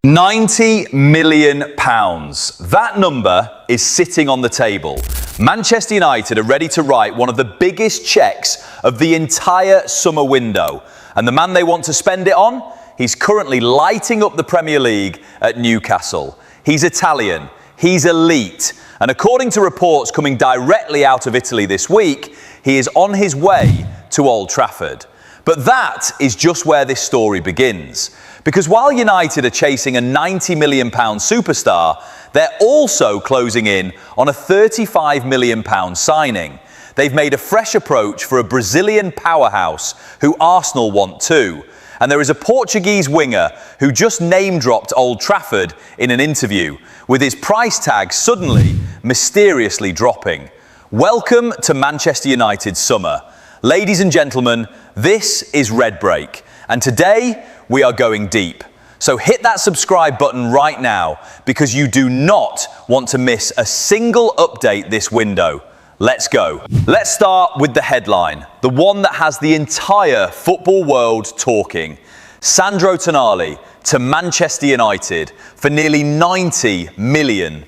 £90 million. That number is sitting on the table. Manchester United are ready to write one of the biggest cheques of the entire summer window. And the man they want to spend it on? He's currently lighting up the Premier League at Newcastle. He's Italian. He's elite. And according to reports coming directly out of Italy this week, he is on his way to Old Trafford. But that is just where this story begins. Because while United are chasing a £90 million superstar, they're also closing in on a £35 million signing. They've made a fresh approach for a Brazilian powerhouse who Arsenal want too. And there is a Portuguese winger who just name-dropped Old Trafford in an interview, with his price tag suddenly, mysteriously dropping. Welcome to Manchester United's summer. Ladies and gentlemen, this is Redbreak, and today we are going deep. So hit that subscribe button right now, because you do not want to miss a single update this window. Let's go. Let's start with the headline, the one that has the entire football world talking. Sandro Tonali to Manchester United for nearly £90 million.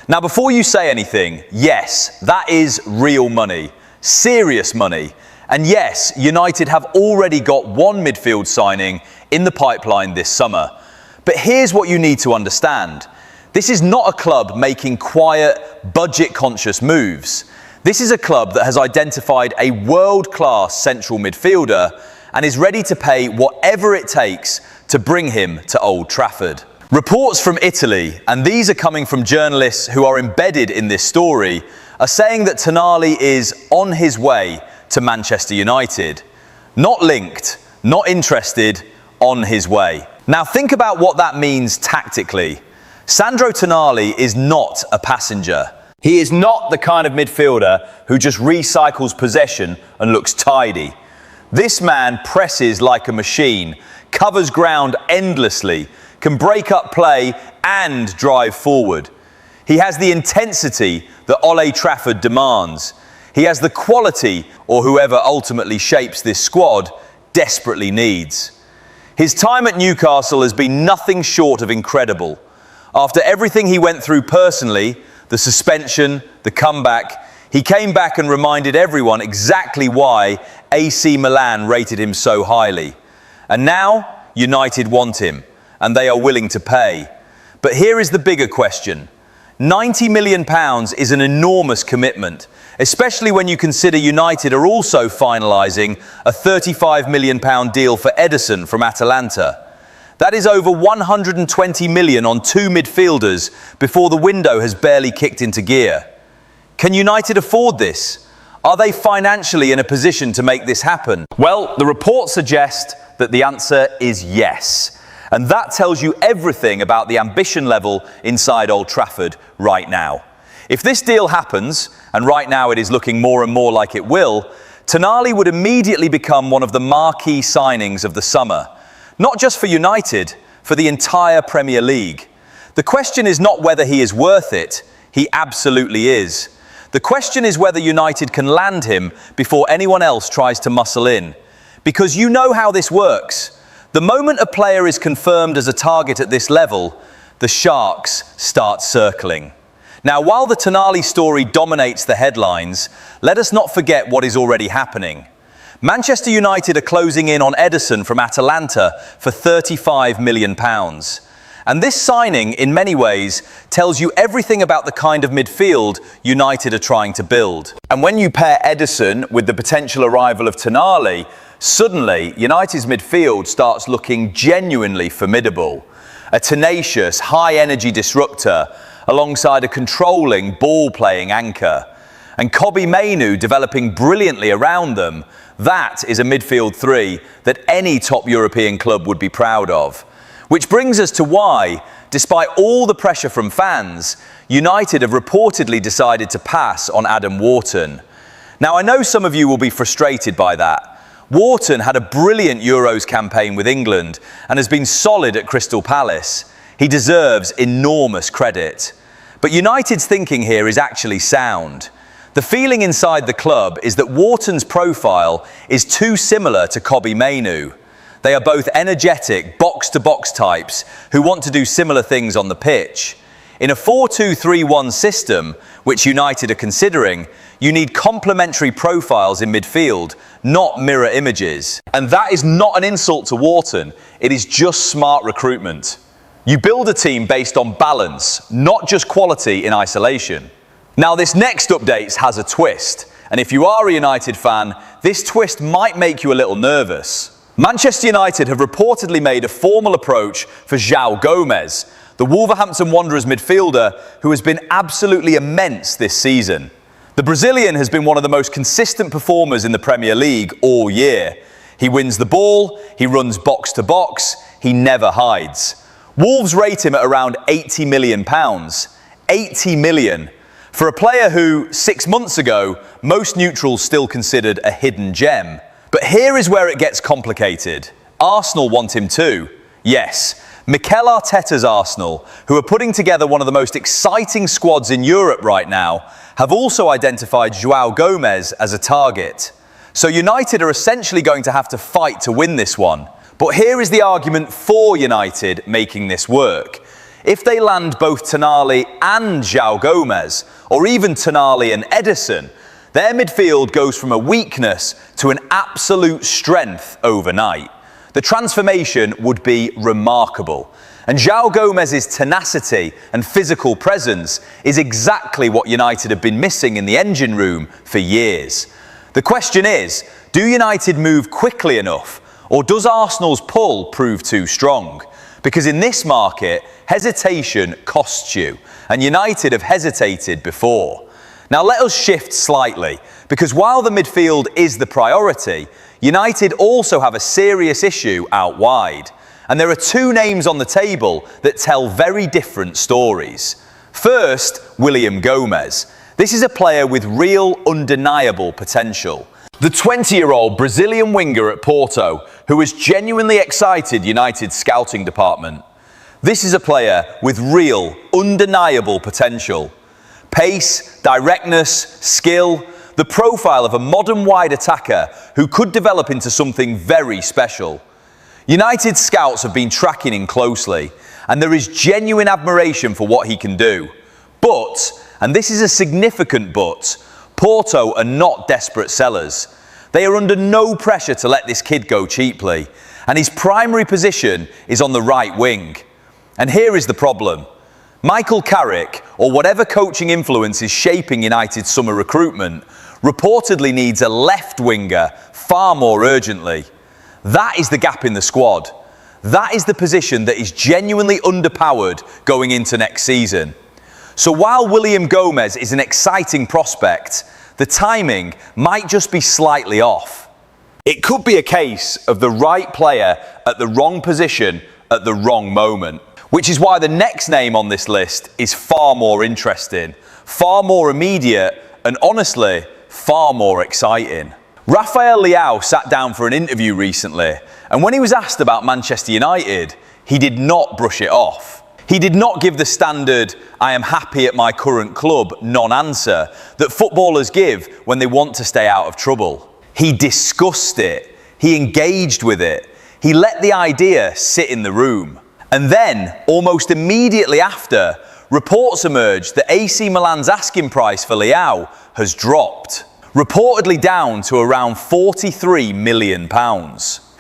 Now, before you say anything, yes, that is real money, serious money. And yes, United have already got one midfield signing in the pipeline this summer. But here's what you need to understand. This is not a club making quiet, budget-conscious moves. This is a club that has identified a world-class central midfielder and is ready to pay whatever it takes to bring him to Old Trafford. Reports from Italy, and these are coming from journalists who are embedded in this story, are saying that Tonali is on his way to Manchester United. Not linked, not interested, on his way. Now think about what that means tactically. Sandro Tonali is not a passenger. He is not the kind of midfielder who just recycles possession and looks tidy. This man presses like a machine, covers ground endlessly, can break up play and drive forward. He has the intensity that Old Trafford demands. He has the quality, or whoever ultimately shapes this squad, desperately needs. His time at Newcastle has been nothing short of incredible. After everything he went through personally, the suspension, the comeback, he came back and reminded everyone exactly why AC Milan rated him so highly. And now, United want him, and they are willing to pay. But here is the bigger question. £90 million is an enormous commitment, especially when you consider United are also finalising a £35 million deal for Edison from Atalanta. That is over £120 million on two midfielders before the window has barely kicked into gear. Can United afford this? Are they financially in a position to make this happen? Well, the reports suggest that the answer is yes. And that tells you everything about the ambition level inside Old Trafford right now. If this deal happens, and right now it is looking more and more like it will, Tonali would immediately become one of the marquee signings of the summer. Not just for United, for the entire Premier League. The question is not whether he is worth it. He absolutely is. The question is whether United can land him before anyone else tries to muscle in. Because you know how this works. The moment a player is confirmed as a target at this level, the sharks start circling. Now, while the Tonali story dominates the headlines, let us not forget what is already happening. Manchester United are closing in on Edison from Atalanta for £35 million. And this signing, in many ways, tells you everything about the kind of midfield United are trying to build. And when you pair Edison with the potential arrival of Tonali, suddenly United's midfield starts looking genuinely formidable. A tenacious, high-energy disruptor alongside a controlling, ball-playing anchor. And Kobbie Mainoo developing brilliantly around them. That is a midfield three that any top European club would be proud of. Which brings us to why, despite all the pressure from fans, United have reportedly decided to pass on Adam Wharton. Now, I know some of you will be frustrated by that. Wharton had a brilliant Euros campaign with England and has been solid at Crystal Palace. He deserves enormous credit. But United's thinking here is actually sound. The feeling inside the club is that Wharton's profile is too similar to Kobbie Mainoo. They are both energetic, box-to-box types who want to do similar things on the pitch. In a 4-2-3-1 system, which United are considering, you need complementary profiles in midfield, not mirror images. And that is not an insult to Wharton, it is just smart recruitment. You build a team based on balance, not just quality in isolation. Now, this next update has a twist, and if you are a United fan, this twist might make you a little nervous. Manchester United have reportedly made a formal approach for Joao Gomes, the Wolverhampton Wanderers midfielder who has been absolutely immense this season. The Brazilian has been one of the most consistent performers in the Premier League all year. He wins the ball, he runs box to box, he never hides. Wolves rate him at around £80 million. 80 million. For a player who, 6 months ago, most neutrals still considered a hidden gem. But here is where it gets complicated. Arsenal want him too. Yes, Mikel Arteta's Arsenal, who are putting together one of the most exciting squads in Europe right now, have also identified Joao Gomes as a target. So United are essentially going to have to fight to win this one. But here is the argument for United making this work. If they land both Tonali and Joao Gomes, or even Tonali and Edison, their midfield goes from a weakness to an absolute strength overnight. The transformation would be remarkable. And Joao Gomez's tenacity and physical presence is exactly what United have been missing in the engine room for years. The question is, do United move quickly enough, or does Arsenal's pull prove too strong? Because in this market, hesitation costs you, and United have hesitated before. Now let us shift slightly, because while the midfield is the priority, United also have a serious issue out wide. And there are two names on the table that tell very different stories. First, William Gomes. This is a player with real, undeniable potential. The 20-year-old Brazilian winger at Porto, who has genuinely excited United's scouting department. This is a player with real, undeniable potential. Pace, directness, skill, the profile of a modern wide attacker who could develop into something very special. United scouts have been tracking him closely, and there is genuine admiration for what he can do. But, and this is a significant but, Porto are not desperate sellers. They are under no pressure to let this kid go cheaply, and his primary position is on the right wing. And here is the problem. Michael Carrick, or whatever coaching influence is shaping United's summer recruitment, reportedly needs a left winger far more urgently. That is the gap in the squad. That is the position that is genuinely underpowered going into next season. So while William Gomes is an exciting prospect, the timing might just be slightly off. It could be a case of the right player at the wrong position at the wrong moment. Which is why the next name on this list is far more interesting, far more immediate, and honestly, far more exciting. Rafael Leao sat down for an interview recently, and when he was asked about Manchester United, he did not brush it off. He did not give the standard, "I am happy at my current club" non-answer that footballers give when they want to stay out of trouble. He discussed it. He engaged with it. He let the idea sit in the room. And then, almost immediately after, reports emerged that AC Milan's asking price for Leao has dropped, reportedly down to around £43 million.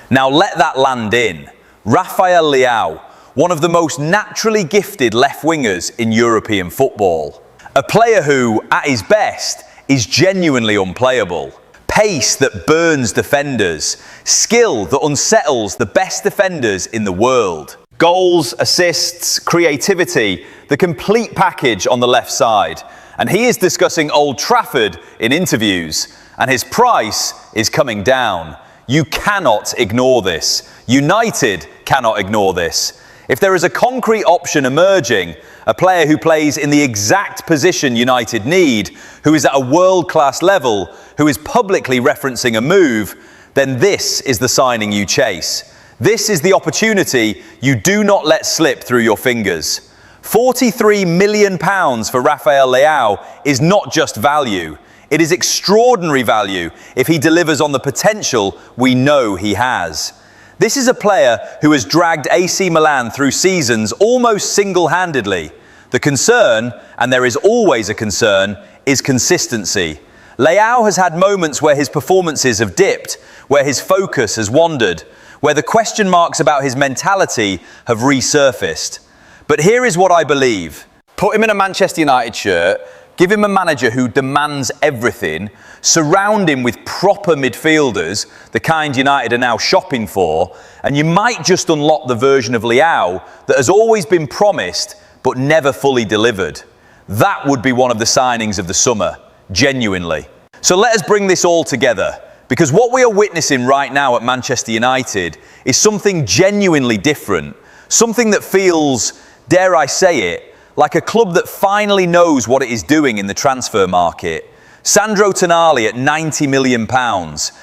Now let that land in. Raphael Leao, one of the most naturally gifted left wingers in European football. A player who, at his best, is genuinely unplayable. Pace that burns defenders. Skill that unsettles the best defenders in the world. Goals, assists, creativity, the complete package on the left side. And he is discussing Old Trafford in interviews, and his price is coming down. You cannot ignore this. United cannot ignore this. If there is a concrete option emerging, a player who plays in the exact position United need, who is at a world-class level, who is publicly referencing a move, then this is the signing you chase. This is the opportunity you do not let slip through your fingers. £43 million for Rafael Leao is not just value. It is extraordinary value if he delivers on the potential we know he has. This is a player who has dragged AC Milan through seasons almost single-handedly. The concern, and there is always a concern, is consistency. Leao has had moments where his performances have dipped, where his focus has wandered, where the question marks about his mentality have resurfaced. But here is what I believe. Put him in a Manchester United shirt, give him a manager who demands everything, surround him with proper midfielders, the kind United are now shopping for, and you might just unlock the version of Leao that has always been promised but never fully delivered. That would be one of the signings of the summer, genuinely. So let us bring this all together, because what we are witnessing right now at Manchester United is something genuinely different, something that feels, dare I say it, like a club that finally knows what it is doing in the transfer market. Sandro Tonali at £90 million,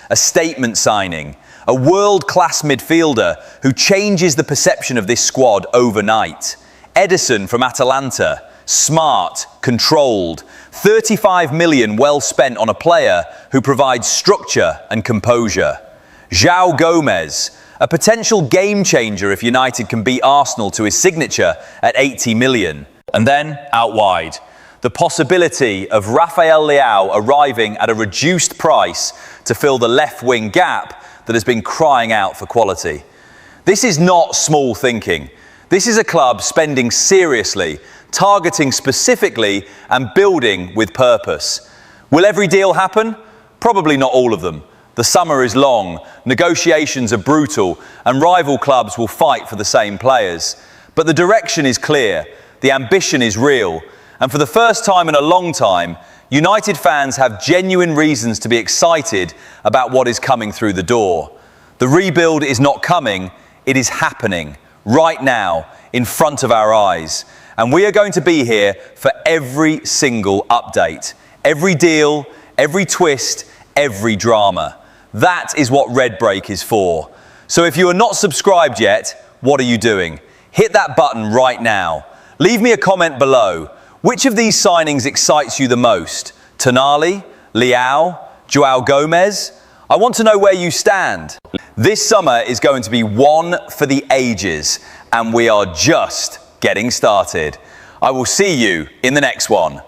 a statement signing, a world-class midfielder who changes the perception of this squad overnight. Edison from Atalanta, smart, controlled, 35 million well spent on a player who provides structure and composure. Joao Gomes, a potential game changer if United can beat Arsenal to his signature at 80 million. And then, out wide, the possibility of Rafael Leao arriving at a reduced price to fill the left wing gap that has been crying out for quality. This is not small thinking. This is a club spending seriously, targeting specifically and building with purpose. Will every deal happen? Probably not all of them. The summer is long, negotiations are brutal, and rival clubs will fight for the same players. But the direction is clear. The ambition is real, and for the first time in a long time, United fans have genuine reasons to be excited about what is coming through the door. The rebuild is not coming, it is happening, right now, in front of our eyes. And we are going to be here for every single update, every deal, every twist, every drama. That is what Redbreak is for. So if you are not subscribed yet, what are you doing? Hit that button right now. Leave me a comment below. Which of these signings excites you the most? Tonali, Leao, Joao Gomes? I want to know where you stand. This summer is going to be one for the ages, and we are just getting started. I will see you in the next one.